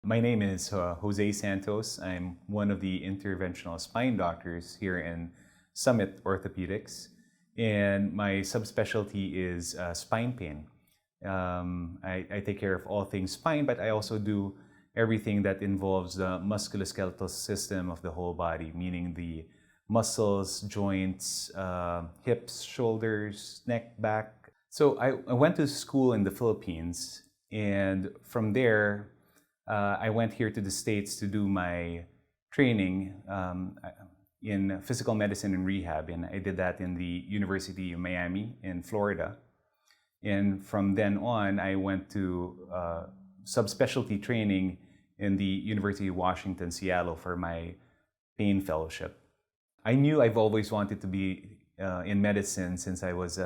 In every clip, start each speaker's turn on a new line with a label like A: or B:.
A: My name is Jose Santos. I'm one of the interventional spine doctors here in Summit Orthopedics, and my subspecialty is spine pain. I take care of all things spine, but I also do everything that involves the musculoskeletal system of the whole body, meaning the muscles, joints, hips, shoulders, neck, back. So I went to school in the Philippines, and from there, I went here to the States to do my training in physical medicine and rehab, and I did that in the University of Miami in Florida. And from then on, I went to subspecialty training in the University of Washington, Seattle for my pain fellowship. I knew I've always wanted to be in medicine since I was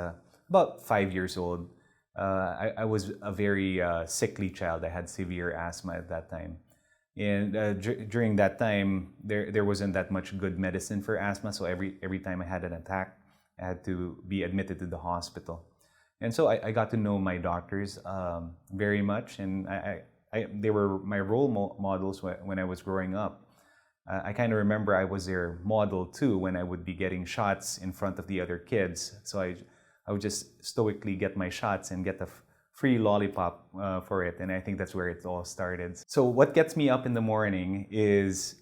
A: about 5 years old. I was a very sickly child. I had severe asthma at that time. And during that time, there wasn't that much good medicine for asthma. So every time I had an attack, I had to be admitted to the hospital. And so I got to know my doctors very much. And they were my role models when I was growing up. I kind of remember I was their model too when I would be getting shots in front of the other kids. So I would just stoically get my shots and get the free lollipop for it. And I think that's where it all started. So what gets me up in the morning is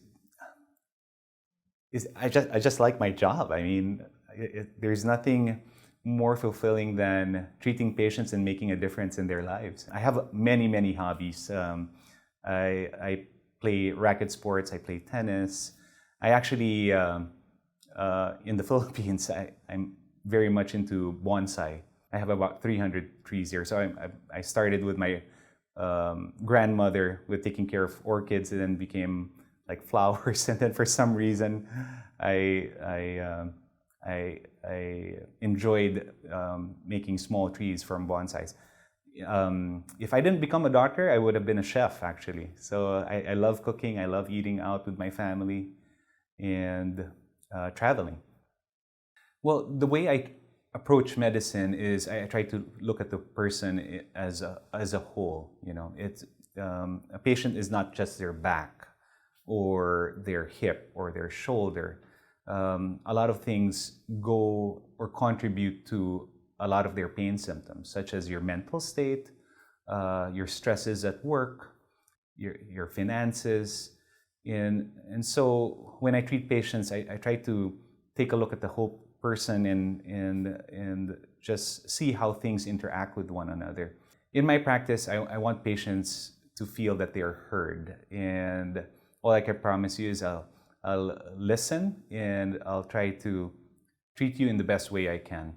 A: I just like my job. I mean, there's nothing more fulfilling than treating patients and making a difference in their lives. I have many hobbies. I play racquet sports, I play tennis. I actually, in the Philippines, I'm very much into bonsai. I have about 300 trees here. So I started with my grandmother with taking care of orchids, and then became like flowers. And then for some reason, I enjoyed making small trees from bonsais. If I didn't become a doctor, I would have been a chef, actually. So I love cooking. I love eating out with my family and traveling. Well, the way I approach medicine is I try to look at the person as a whole. You know, it's a patient is not just their back or their hip or their shoulder. A lot of things go or contribute to a lot of their pain symptoms, such as your mental state, your stresses at work, your finances. And so when I treat patients, I try to take a look at the whole person and just see how things interact with one another. In my practice, I want patients to feel that they are heard. And all I can promise you is I'll listen, and I'll try to treat you in the best way I can.